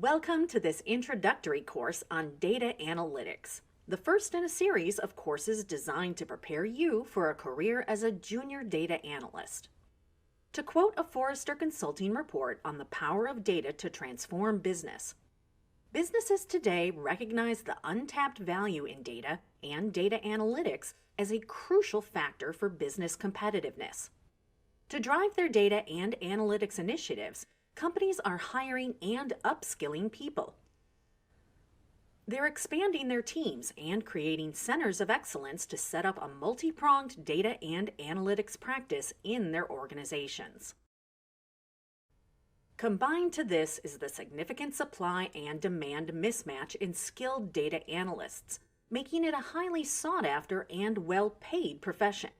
Welcome to this introductory course on data analytics, the first in a series of courses designed to prepare you for a career as a junior data analyst. To quote a Forrester Consulting report on the power of data to transform business, businesses today recognize the untapped value in data and data analytics as a crucial factor for business competitiveness. To drive their data and analytics initiatives, companies are hiring and upskilling people. They're expanding their teams and creating centers of excellence to set up a multi-pronged data and analytics practice in their organizations. Combined to this is the significant supply and demand mismatch in skilled data analysts, making it a highly sought-after and well-paid profession.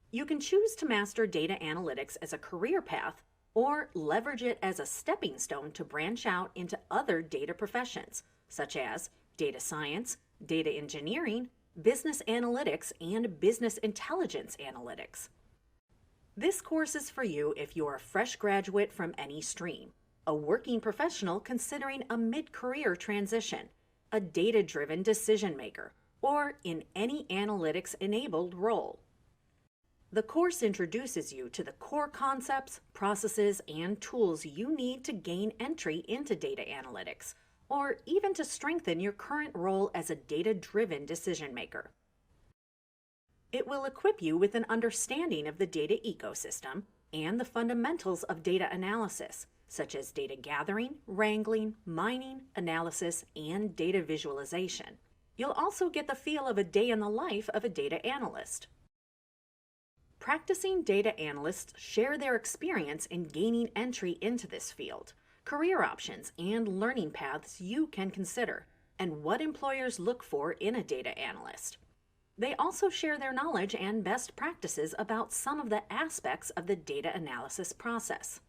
You can choose to master data analytics as a career path or leverage it as a stepping stone to branch out into other data professions, such as data science, data engineering, business analytics, and business intelligence analytics. This course is for you if you're a fresh graduate from any stream, a working professional considering a mid-career transition, a data-driven decision maker, or in any analytics-enabled role. The course introduces you to the core concepts, processes, and tools you need to gain entry into data analytics, or even to strengthen your current role as a data-driven decision maker. It will equip you with an understanding of the data ecosystem and the fundamentals of data analysis, such as data gathering, wrangling, mining, analysis, and data visualization. You'll also get the feel of a day in the life of a data analyst. Practicing data analysts share their experience in gaining entry into this field, career options, and learning paths you can consider, and what employers look for in a data analyst. They also share their knowledge and best practices about some of the aspects of the data analysis process.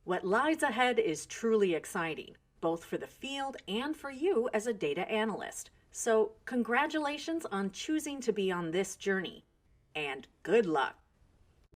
What lies ahead is truly exciting, both for the field and for you as a data analyst. So, congratulations on choosing to be on this journey, and good luck!